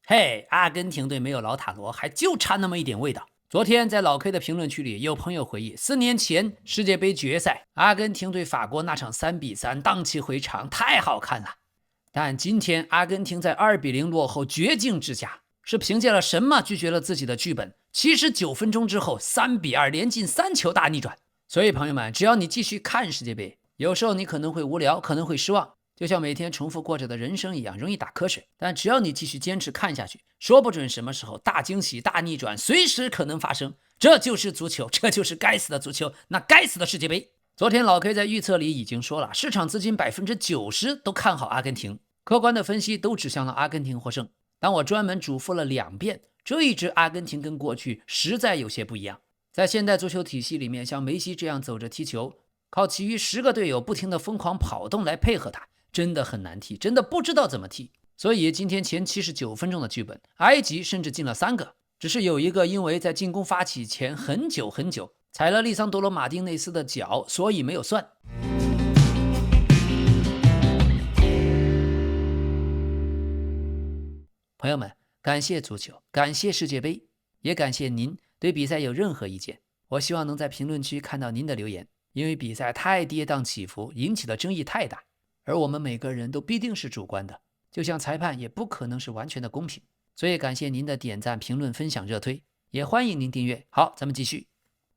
嘿，阿根廷隊沒有老塔羅，還就差那麼一點味道。昨天在老 K 的評論區裡，有朋友回憶4年前世界杯決賽，阿根廷對法國那場3-3蕩氣迴腸，太好看了。但今天阿根廷在2-0落後絕境之下，是憑借了什麼拒絕了自己的劇本？79分鐘之後3-2連進3球大逆轉。所以朋友們，只要你繼續看世界杯，有時候你可能會無聊，可能會失望，就像每天重複過着的人生一樣，容易打瞌睡。但只要你繼續堅持看下去，說不準什麼時候大驚喜、大逆轉隨時可能發生。這就是足球，這就是該死的足球，那該死的世界杯。昨天老 K 在預測裡已經說了，市場資金90%都看好阿根廷，客觀的分析都指向了阿根廷獲勝。但我專門囑咐了2遍，這一支阿根廷跟過去實在有些不一樣。在現代足球體系裡面，像梅西這樣走着踢球，靠其餘10個隊友不停的瘋狂跑動來配合他，真的很難踢，真的不知道怎麼踢。所以今天前79分鐘的剧本，埃及甚至進了3個，只是有一個因為在進攻發起前很久踩了利桑德罗馬丁內斯的腳，所以沒有算。朋友们，感謝足球，感謝世界杯，也感謝您對比賽有任何意見，我希望能在評論區看到您的留言，因為比赛太跌宕起伏，引起的爭議太大，而我們每個人都必定是主觀的，就像裁判也不可能是完全的公平。所以感謝您的點讚、評論、分享、熱推，也歡迎您訂閱。好，咱們繼續。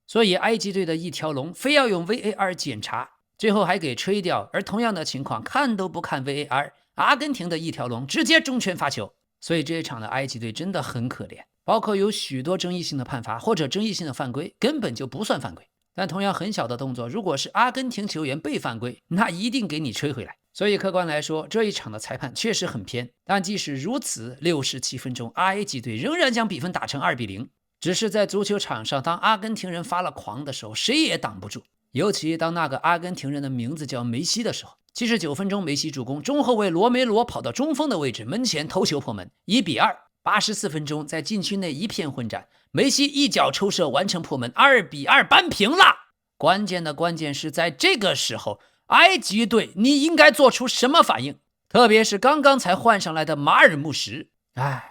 所以埃及隊的一條龍非要用 VAR 檢查，最後還給吹掉，而同樣的情況看都不看 VAR， 阿根廷的一條龍直接中拳罰球。所以這一場的埃及隊真的很可憐，包括有許多爭議性的判罰或者爭議性的犯規根本就不算犯規，但同樣很小的動作，如果是阿根廷球員被犯規，那一定給你吹回來。所以客觀來說，這一場的裁判確實很偏，但即使如此，67分鐘埃及隊仍然將比分打成2-0。只是在足球場上，當阿根廷人發了狂的時候，誰也擋不住，尤其當那個阿根廷人的名字叫梅西的時候。79分鐘梅西助攻，中後衛羅梅羅跑到中鋒的位置，門前頭球破門，1-2。84分鐘在禁區內一片混戰，梅西一腳抽射完成破門，2-2扳平了。關鍵是在這個時候，埃及隊你應該做出什麼反應？特別是剛剛才換上來的馬爾穆什，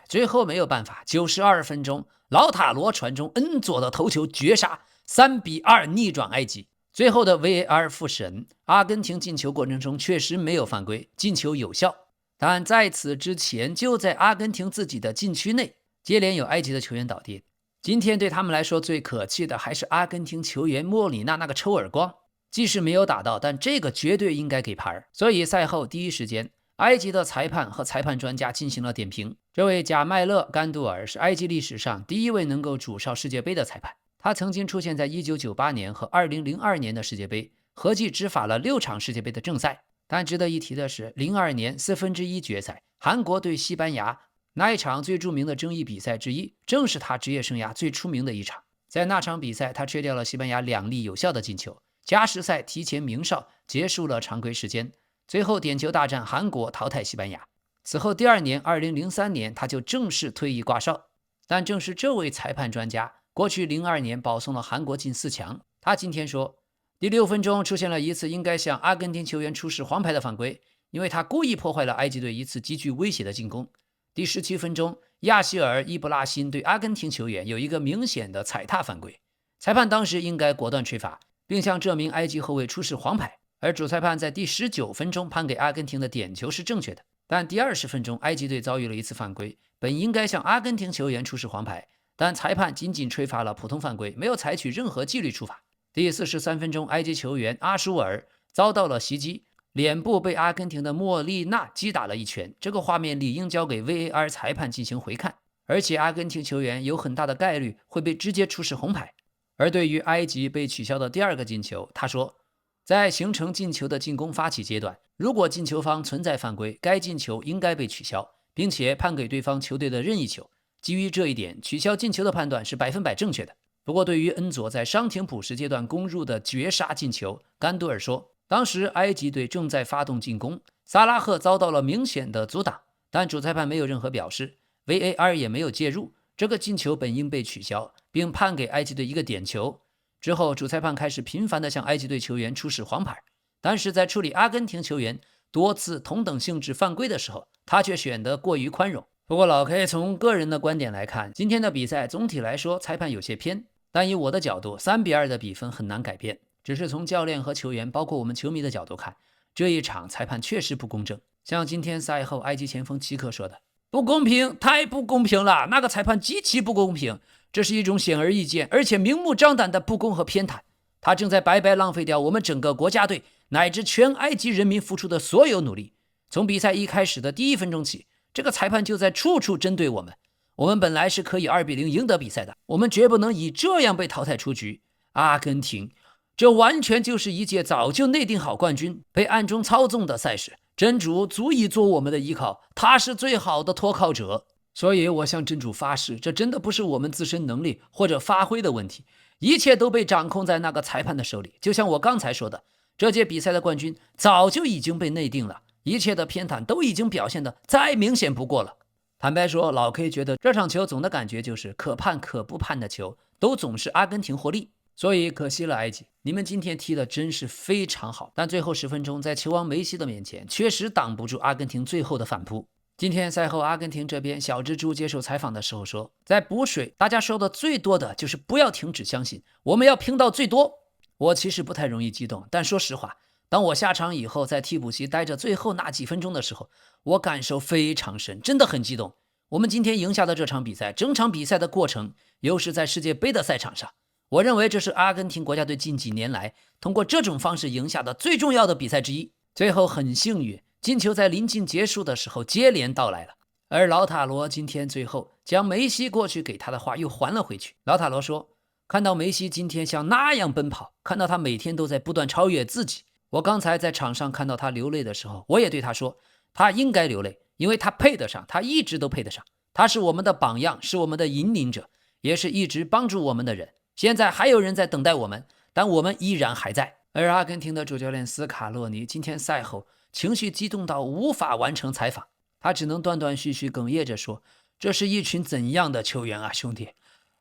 最後沒有辦法，92分鐘老塔羅傳中恩佐的頭球絕殺，3-2逆轉埃及。最後的 VAR 複審，阿根廷進球過程中確實沒有犯規，進球有效。但在此之前，就在阿根廷自己的禁區內，接連有埃及的球員倒地。今天對他們來說最可氣的還是阿根廷球員莫里納那個抽耳光，即使沒有打到，但這個絕對應該給牌。所以賽後第一時間，埃及的裁判和裁判專家進行了點評。這位賈麥勒·甘杜爾是埃及歷史上第一位能夠主哨世界杯的裁判。他曾經出現在1998年和2002年的世界杯，合計執法了6場世界杯的正賽。但值得一提的是，02年1/4決賽，韓國對西班牙那一場最著名的爭議比賽之一，正是他職業生涯最出名的一場。在那場比賽，他吹掉了西班牙2粒有效的進球，加時賽提前鳴哨，結束了常規時間。最後點球大戰，韓國淘汰西班牙。此後第2年2003年，他就正式退役掛哨。但正是這位裁判專家，過去02年保送了韓國進4強。他今天說，第6分鐘出現了一次應該向阿根廷球員出示黃牌的犯規，因為他故意破壞了埃及隊一次極具威脅的進攻。第17分鐘，亞希爾·伊布拉辛對阿根廷球員有一個明顯的踩踏犯規，裁判當時應該果斷吹罰，並向這名埃及後衛出示黃牌。而主裁判在第19分鐘判給阿根廷的點球是正確的，但第20分鐘埃及隊遭遇了一次犯規，本應該向阿根廷球員出示黃牌，但裁判僅僅吹罰了普通犯規，沒有採取任何紀律處罰。第43分鐘，埃及球員阿舒爾遭到了襲擊，臉部被阿根廷的莫利納擊打了一拳，這個畫面理應交給 VAR 裁判進行回看，而且阿根廷球員有很大的概率會被直接出示紅牌。而對於埃及被取消的第2個進球，他說，在形成進球的進攻發起階段，如果進球方存在犯規，該進球應該被取消，並且判給對方球隊的任意球。基於這一點，取消進球的判斷是100%正確的。不過對於恩佐在傷停補時階段攻入的絕殺進球，甘杜爾說，當時埃及隊正在發動進攻，薩拉赫遭到了明顯的阻擋，但主裁判沒有任何表示， VAR 也沒有介入，這個進球本應被取消，並判給埃及隊一個點球。之後主裁判開始頻繁地向埃及隊球員出示黃牌，但是在處理阿根廷球員多次同等性質犯規的時候，他卻顯得過於寬容。不過老 K 從個人的觀點來看，今天的比賽總體來說裁判有些偏，但以我的角度，3-2的比分很難改变。只是從教練和球員，包括我們球迷的角度看，這一場裁判確實不公正。像今天賽後埃及前鋒齊克說的，不公平，太不公平了，那個裁判極其不公平，這是一種顯而易見而且明目張膽的不公和偏袒，他正在白白浪費掉我們整個國家隊乃至全埃及人民付出的所有努力。從比賽一開始的第1分鐘起，這個裁判就在處處針對我們，我們本來是可以2-0贏得比賽的，我們絕不能以這樣被淘汰出局。阿根廷，這完全就是一屆早就內定好冠軍被暗中操縱的賽事，真主足以做我們的依靠，他是最好的托靠者。所以我向真主發誓，這真的不是我們自身能力或者發揮的問題，一切都被掌控在那個裁判的手裡。就像我剛才說的，這屆比賽的冠軍早就已經被內定了，一切的偏袒都已經表現得再明顯不過了。坦白說，老 K 覺得這場球總的感覺就是可判可不判的球都總是阿根廷获利，所以可惜了埃及，你們今天踢得真是非常好，但最後10分鐘在球王梅西的面前確實擋不住阿根廷最後的反撲。今天賽後阿根廷這邊小蜘蛛接受採訪的時候說，在補水大家說的最多的就是不要停止相信，我們要拼到最多。我其實不太容易激動，但說實話，當我下場以後在替補席待着最後那幾分鐘的時候，我感受非常深，真的很激動。我們今天贏下的這場比賽，整場比賽的過程又是在世界杯的賽場上，我認為這是阿根廷國家隊近幾年來通過這種方式贏下的最重要的比賽之一。最後很幸運，進球在臨近結束的時候接連到來了，而老塔羅今天最後將梅西過去給他的話又還了回去。老塔羅說，看到梅西今天像那樣奔跑，看到他每天都在不斷超越自己，我剛才在場上看到他流淚的時候，我也對他說，他應該流淚，因為他配得上，他一直都配得上，他是我們的榜樣，是我們的引領者，也是一直幫助我們的人。現在還有人在等待我們，但我们依然還在。而阿根廷的主教練斯卡洛尼今天賽後情緒激動到無法完成採訪，他只能斷斷續續哽咽着說，這是一群怎樣的球員啊，兄弟，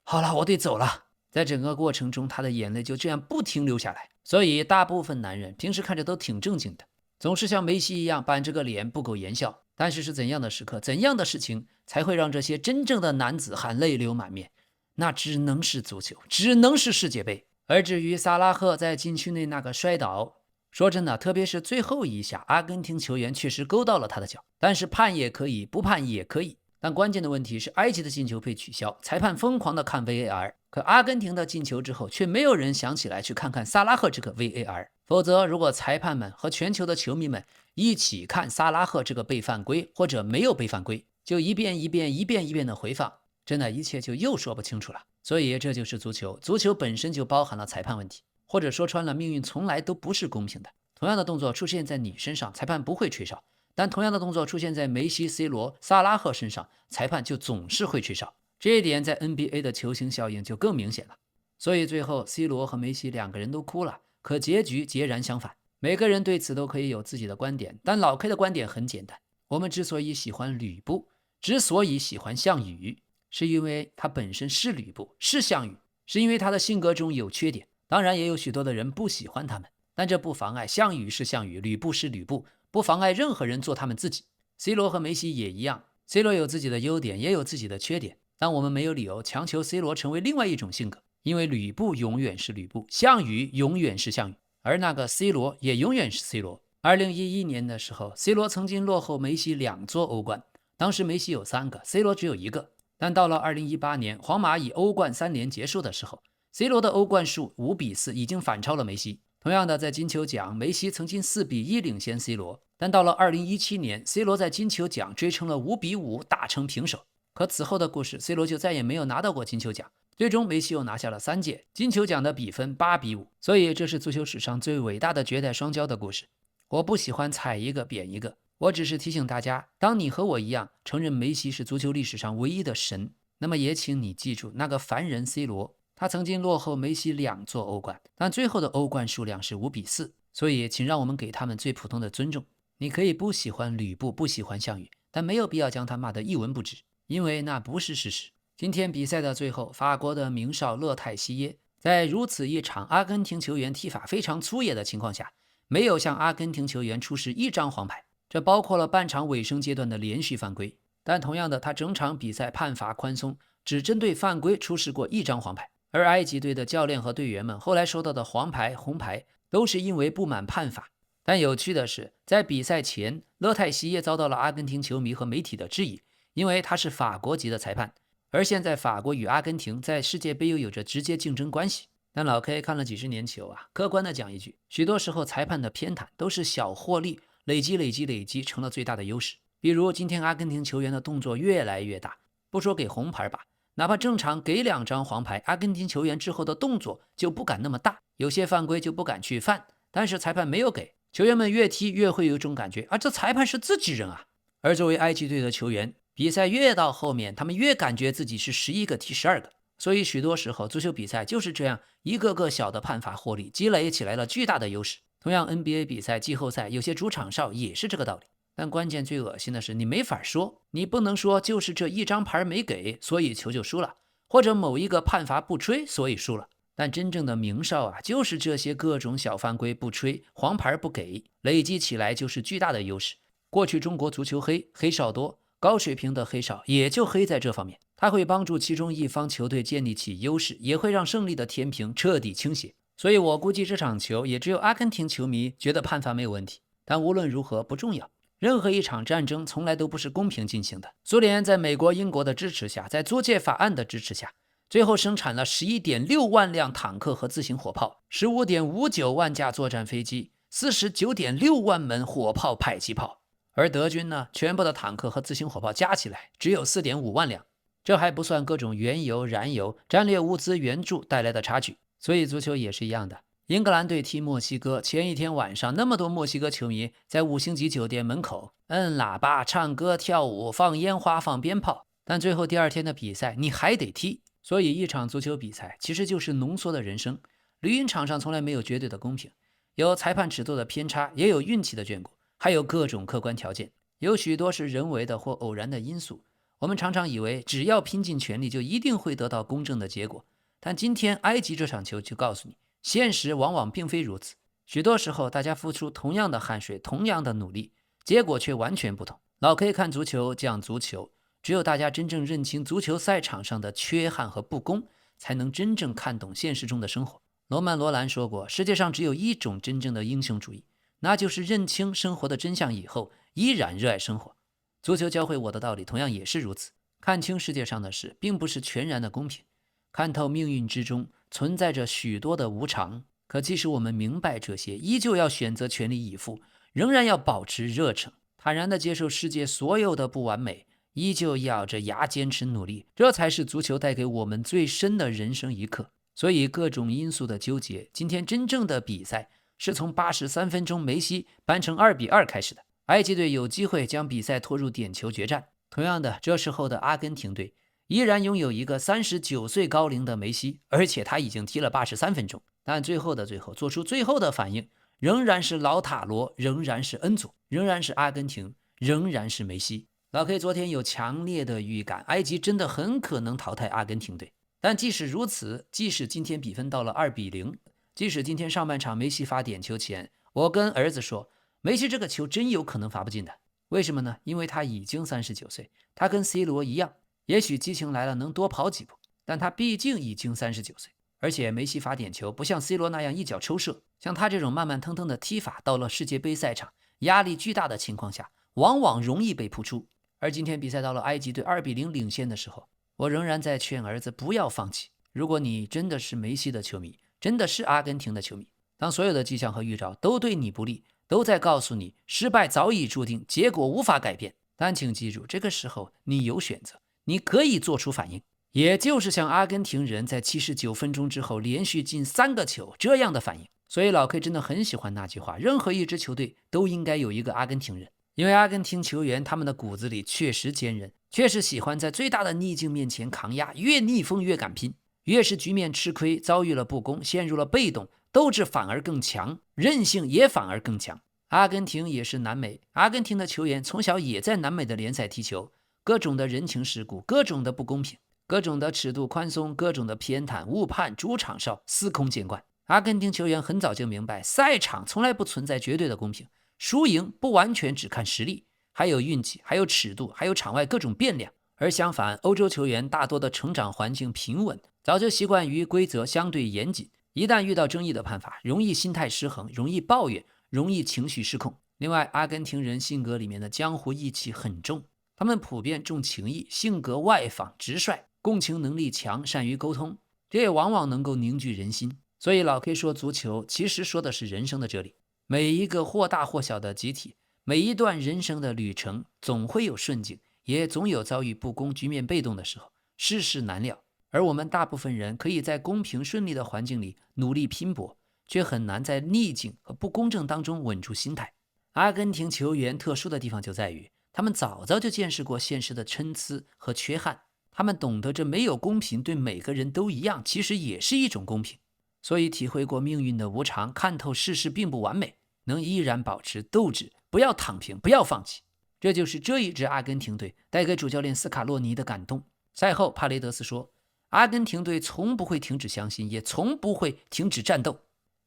好了，我得走了。在整個過程中，他的眼淚就這樣不停流下來。所以大部分男人平時看着都挺正經的，總是像梅西一樣板着個臉不苟言笑，但是怎樣的時刻，怎樣的事情才會讓這些真正的男子漢淚流滿面？那只能是足球，只能是世界杯。而至於薩拉赫在禁區內那個摔倒，說真的，特別是最後一下，阿根廷球員確實勾到了他的腳，但是判也可以，不判也可以。但關鍵的問題是，埃及的進球被取消，裁判瘋狂的看 VAR， 可阿根廷的進球之後，卻沒有人想起來去看看薩拉赫這個 VAR。否則，如果裁判們和全球的球迷們一起看薩拉赫這個被犯規或者沒有被犯規，就一遍一遍的回放，真的一切就又說不清楚了。所以這就是足球，足球本身就包含了裁判問題，或者說穿了，命運從來都不是公平的。同樣的動作出現在你身上，裁判不會吹哨，但同樣的動作出現在梅西、C 羅、薩拉赫身上，裁判就總是會吹哨。這一點在 NBA 的球星效應就更明顯了。所以最後 C 羅和梅西兩個人都哭了，可結局截然相反。每個人對此都可以有自己的觀點，但老 K 的觀點很簡單，我們之所以喜歡呂布，之所以喜歡項羽，是因為他本身是呂布，是項羽，是因為他的性格中有缺點。當然也有許多的人不喜歡他們，但這不妨礙項羽是項羽，呂布是呂布，不妨礙任何人做他們自己。 C 羅和梅西也一樣， C 羅有自己的優點，也有自己的缺點，但我們沒有理由強求 C 罗成為另外一種性格，因為呂布永遠是呂布，項羽永遠是項羽，而那個 C 羅也永遠是 C 羅。2011年的時候， C 羅曾經落後梅西2座歐冠，當時梅西有3個， C 羅只有1個。但到了2018年，皇馬以歐冠3連結束的時候， C 羅的歐冠數5-4已經反超了梅西。同樣的，在金球獎，梅西曾經4-1領先 C 羅，但到了2017年， C 羅在金球獎追成了5-5，打成平手。可此後的故事， C 羅就再也沒有拿到過金球獎，最終梅西又拿下了3屆金球獎的比分8-5。所以這是足球史上最偉大的絕代雙驕的故事。我不喜歡踩一個貶一個，我只是提醒大家，當你和我一樣承認梅西是足球歷史上唯一的神，那麼也請你記住那個凡人 C 羅，他曾經落後梅西2座歐冠，但最後的歐冠數量是5-4，所以請讓我們給他們最普通的尊重。你可以不喜歡呂布，不喜歡項羽，但沒有必要將他罵得一文不值，因為那不是事實。今天比賽的最後，法國的名哨勒泰西耶在如此一場阿根廷球員踢法非常粗野的情況下，沒有向阿根廷球員出示1張黃牌，這包括了半場尾聲階段的連續犯規。但同樣的，他整場比賽判罰寬鬆，只針對犯規出示過1張黃牌。而埃及隊的教練和隊員們後來收到的黃牌、紅牌都是因為不滿判罰。但有趣的是，在比賽前，勒泰西耶遭到了阿根廷球迷和媒體的質疑，因為他是法國籍的裁判，而現在法國與阿根廷在世界杯又有着直接競爭關係。但老 K 看了幾十年球啊，客觀的講一句，許多時候裁判的偏袒都是小獲利累積成了最大的優勢。比如今天阿根廷球員的動作越來越大，不說給紅牌吧，哪怕正常給2張黃牌，阿根廷球員之後的動作就不敢那麼大，有些犯規就不敢去犯，但是裁判沒有給，球員們越踢越會有一種感覺，這裁判是自己人啊。而作為埃及隊的球員，比賽越到後面，他們越感覺自己是11個踢12個。所以許多時候足球比賽就是這樣，一個個小的判罰獲利積累起來了巨大的優勢。同樣 NBA 比賽季後賽有些主場哨也是這個道理。但關鍵最惡心的是，你沒法說，你不能說就是這1張牌沒給，所以球就輸了，或者某一個判罰不吹，所以輸了。但真正的名哨啊，就是這些各種小犯規不吹，黃牌不給，累積起來就是巨大的優勢。過去中國足球黑哨多，高水平的黑哨也就黑在這方面，它會幫助其中一方球隊建立起優勢，也會讓勝利的天平徹底傾斜。所以我估計這場球也只有阿根廷球迷覺得判罰沒有問題。但無論如何不重要，任何一場戰爭從來都不是公平進行的。蘇聯在美國、英國的支持下，在租借法案的支持下，最後生產了 11.6 萬輛坦克和自行火炮， 15.59 萬架作戰飛機， 49.6 萬門火炮迫擊炮。而德軍呢，全部的坦克和自行火炮加起來只有 4.5 萬輛，這還不算各種原油、燃油、戰略物資援助帶來的差距。所以足球也是一樣的，英格蘭隊踢墨西哥，前一天晚上那麼多墨西哥球迷在5星級酒店門口摁喇叭、唱歌、跳舞、放煙花、放鞭炮，但最後第2天的比賽你還得踢。所以一場足球比賽其實就是濃縮的人生。綠茵場上從來沒有絕對的公平，有裁判尺度的偏差，也有運氣的眷顧，還有各種客觀條件，有許多是人為的或偶然的因素。我們常常以為只要拼盡全力就一定會得到公正的結果，但今天埃及這場球就告訴你，現實往往並非如此。許多時候大家付出同樣的汗水，同樣的努力，結果卻完全不同。老 K 看足球講足球，只有大家真正認清足球賽場上的缺憾和不公，才能真正看懂現實中的生活。羅曼·羅蘭說過，世界上只有一種真正的英雄主義，那就是認清生活的真相以後依然熱愛生活。足球教會我的道理同樣也是如此，看清世界上的事並不是全然的公平，看透命運之中存在着許多的無常。可即使我們明白這些，依舊要選擇全力以赴，仍然要保持熱忱，坦然地接受世界所有的不完美，依舊咬着牙堅持努力，這才是足球帶給我們最深的人生一課。所以各種因素的糾結，今天真正的比賽是從83分鐘梅西扳成2-2開始的。埃及隊有機會將比賽拖入點球決戰。同樣的，這時候的阿根廷隊依然擁有一個39歲高齡的梅西，而且他已經踢了83分鐘。但最後的最後，做出最後的反應，仍然是老塔羅，仍然是恩佐，仍然是阿根廷，仍然是梅西。老 K 昨天有強烈的預感，埃及真的很可能淘汰阿根廷隊。但即使如此，即使今天比分到了2-0，即使今天上半场梅西罰點球前，我跟兒子說，梅西這個球真有可能罰不進的。為什麼呢？因為他已經39歲，他跟 C 羅一樣，也許激情來了能多跑幾步，但他畢竟已經39歲。而且梅西罰點球不像 C 羅那樣一腳抽射，像他這種慢慢騰騰的踢法，到了世界杯賽場壓力巨大的情況下，往往容易被撲出。而今天比賽到了埃及隊2-0領先的時候，我仍然在勸兒子不要放棄。如果你真的是梅西的球迷，真的是阿根廷的球迷，當所有的跡象和預兆都对你不利，都在告訴你失敗早已注定，結果無法改變，但請記住，這個時候你有選擇，你可以做出反應，也就是像阿根廷人在79分鐘之後連續進3個球這樣的反應。所以老 K 真的很喜歡那句話，任何一支球隊都應該有一個阿根廷人，因為阿根廷球員他們的骨子裡確實堅韌，確實喜歡在最大的逆境面前抗壓，越逆風越敢拼，越是局面吃虧，遭遇了不公，陷入了被動，鬥志反而更強，韌性也反而更強。阿根廷也是南美，阿根廷的球員從小也在南美的聯賽踢球，各種的人情世故，各種的不公平，各種的尺度寬鬆，各種的偏袒誤判，主場哨司空見慣。阿根廷球員很早就明白，賽場從來不存在絕對的公平，輸贏不完全只看實力，還有運氣，還有尺度，還有場外各種變量。而相反，歐洲球員大多的成長環境平穩，早就習慣於規則相對嚴謹，一旦遇到爭議的判罰，容易心態失衡，容易抱怨，容易情緒失控。另外，阿根廷人性格裡面的江湖義氣很重，他們普遍重情義，性格外放直率，共情能力強，善於溝通，這也往往能夠凝聚人心。所以老 K 說足球其實說的是人生的哲理，每一個或大或小的集體，每一段人生的旅程總會有順境，也總有遭遇不公、局面被動的時候，世事難料。而我們大部分人可以在公平順利的環境裡努力拼搏，卻很難在逆境和不公正當中穩住心態。阿根廷球員特殊的地方就在於，他們早早就見識過現實的參差和缺憾，他們懂得這沒有公平，對每個人都一樣，其實也是一種公平。所以體會過命運的無常，看透世事並不完美，能依然保持鬥志，不要躺平，不要放棄。這就是這一支阿根廷隊帶給主教練斯卡洛尼的感動。賽後帕雷德斯說，阿根廷隊從不會停止相信，也從不會停止戰鬥。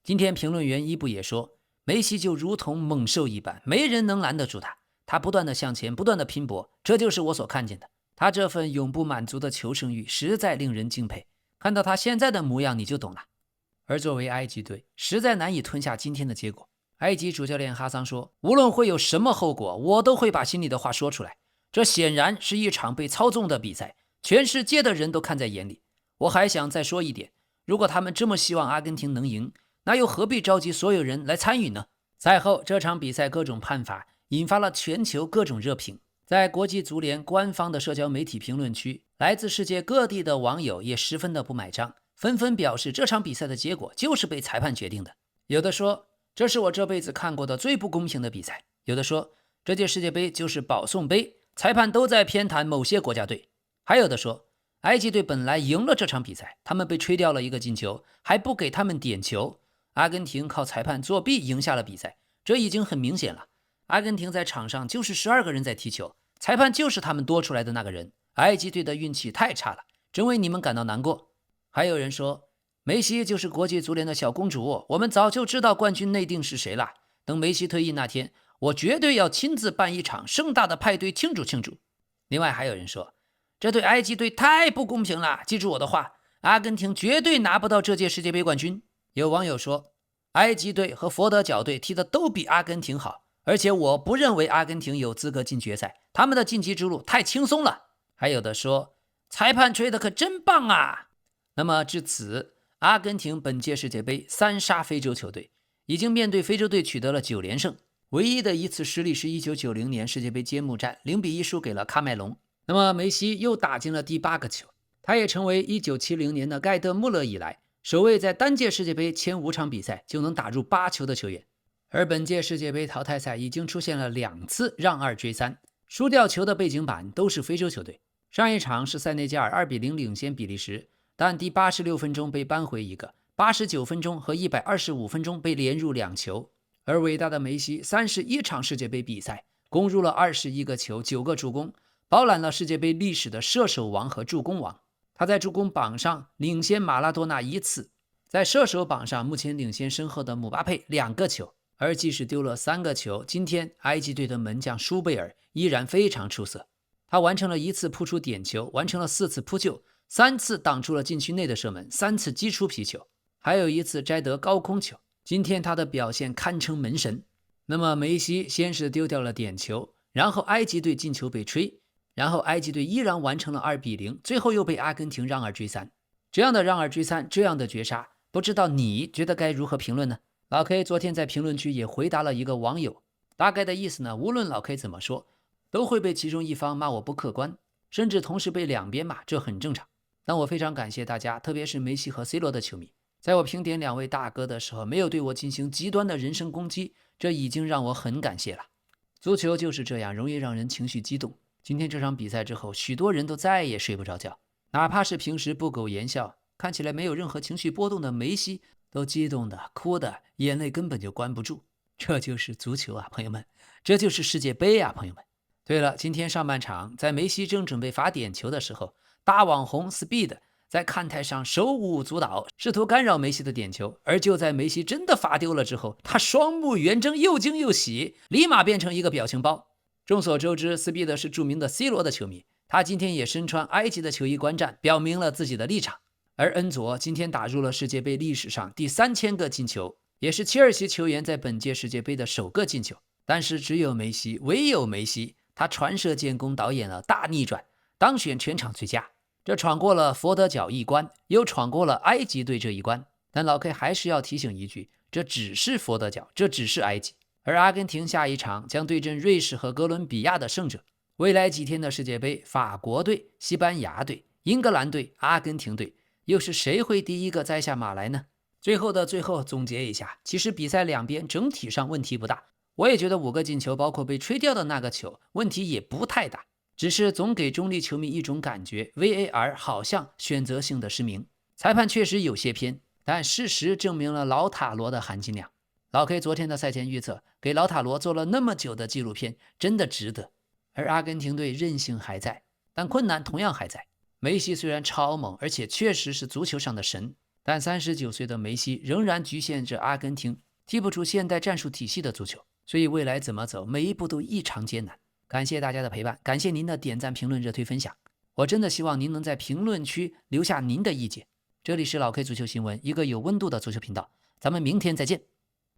今天評論員伊布也說，梅西就如同猛獸一般，沒人能攔得住他，他不斷地向前，不斷地拼搏，這就是我所看見的。他這份永不滿足的求勝欲實在令人敬佩，看到他現在的模樣你就懂了。而作為埃及隊，實在難以吞下今天的結果。埃及主教練哈桑說，無論會有什麼後果，我都會把心裡的話說出來。這顯然是一場被操縱的比賽，全世界的人都看在眼裡。我還想再說一點，如果他們這麼希望阿根廷能贏，那又何必召集所有人來參與呢？賽後這場比賽各種判罰引發了全球各種熱評，在國際足聯官方的社交媒體評論區，來自世界各地的網友也十分的不買賬，紛紛表示這場比賽的結果就是被裁判決定的。有的說，這是我這輩子看過的最不公平的比賽。有的說，這屆世界杯就是保送杯，裁判都在偏袒某些國家隊。還有的說，埃及隊本來贏了這場比賽，他們被吹掉了一個進球，還不給他們點球。阿根廷靠裁判作弊贏下了比賽，這已經很明顯了。阿根廷在場上就是12個人在踢球，裁判就是他們多出來的那個人。埃及隊的運氣太差了，真為你們感到難過。還有人說，梅西就是國際足聯的小公主，我們早就知道冠軍內定是誰了。等梅西退役那天，我絕對要親自辦一場盛大的派對慶祝慶祝。另外還有人說，這對埃及隊太不公平了，記住我的話，阿根廷絕對拿不到這屆世界杯冠軍。有網友說，埃及隊和佛得角隊踢得都比阿根廷好，而且我不認為阿根廷有資格進決賽，他們的晉級之路太輕鬆了。還有的說，裁判吹得可真棒啊。那麼至此，阿根廷本屆世界杯3殺非洲球隊，已經面對非洲队取得了9連勝，唯一的一次失利是1990年世界杯揭幕戰0-1輸給了喀麥隆。那麼梅西又打進了第8個球，他也成為1970年的蓋德穆勒以來首位在單届世界杯前5場比賽就能打入8球的球員。而本屆世界杯淘汰賽已經出現了2次讓2追3，輸掉球的背景板都是非洲球隊。上一場是塞內加爾2-0領先比利時，但第86分鐘被扳回一個，89分鐘和125分鐘被連入2球。而偉大的梅西31場世界杯比賽攻入了21個球，9個助攻，包攬了世界杯歷史的射手王和助攻王。他在助攻榜上領先馬拉多納1次，在射手榜上目前領先身後的姆巴佩2個球。而即使丟了3個球，今天埃及隊的門將舒貝爾依然非常出色。他完成了1次撲出點球，完成了4次撲救，3次擋住了禁區內的射門，3次擊出皮球，還有1次摘得高空球。今天他的表現堪稱門神。那麼梅西先是丟掉了點球，然後埃及队进球被吹，然後埃及队依然完成了2-0，最後又被阿根廷让2追3。這樣的让2追3，這樣的絕殺，不知道你覺得該如何評論呢？老 K 昨天在評論區也回答了一個網友，大概的意思呢，無論老 K 怎麼說，都會被其中一方罵我不客觀，甚至同時被兩邊罵，這很正常。但我非常感謝大家，特別是梅西和 C 羅的球迷，在我評點2位大哥的時候，沒有對我進行極端的人身攻擊，這已經讓我很感謝了。足球就是這樣，容易讓人情緒激動。今天這場比賽之後，許多人都再也睡不着覺，哪怕是平時不苟言笑，看起來沒有任何情緒波動的梅西，都激動的哭的眼淚根本就關不住。這就是足球啊，朋友們，這就是世界杯啊，朋友們。對了，今天上半場在梅西正準備罰點球的時候，大網紅 Speed 在看台上手舞足蹈，試圖干擾梅西的點球。而就在梅西真的罰丟了之後，他雙目圓睜，又驚又喜，立馬變成一個表情包。眾所周知，斯皮德是著名的 C 罗的球迷，他今天也身穿埃及的球衣觀戰，表明了自己的立場。而恩佐今天打入了世界杯歷史上第3000個進球，也是切爾西球員在本屆世界杯的首個進球。但是只有梅西，唯有梅西，他传射建功，导演了大逆轉，當選全場最佳。這闖過了佛得角一關，又闖過了埃及隊這一關。但老 K 還是要提醒一句，這只是佛得角，這只是埃及。而阿根廷下一場將對陣瑞士和哥倫比亞的胜者。未來幾天的世界杯，法國隊、西班牙隊、英格蘭隊、阿根廷隊，又是誰會第一個摘下馬來呢？最後的最後總結一下，其實比賽兩邊整體上問題不大，我也覺得5個進球，包括被吹掉的那個球，問題也不太大，只是總給中立球迷一種感覺 ，VAR 好像選擇性的失明，裁判確實有些偏，但事實證明了老塔羅的含金量。老 K 昨天的賽前預測，給老塔羅做了那麼久的紀錄片，真的值得。而阿根廷隊韌性還在，但困難同樣還在。梅西雖然超猛，而且確實是足球上的神，但39歲的梅西仍然局限着阿根廷，踢不出現代戰術體系的足球。所以未來怎麼走，每一步都異常艱難。感謝大家的陪伴，感謝您的點讚、評論、熱推、分享。我真的希望您能在評論區留下您的意見。這裡是老 K 足球新聞，一個有溫度的足球頻道。咱們明天再見。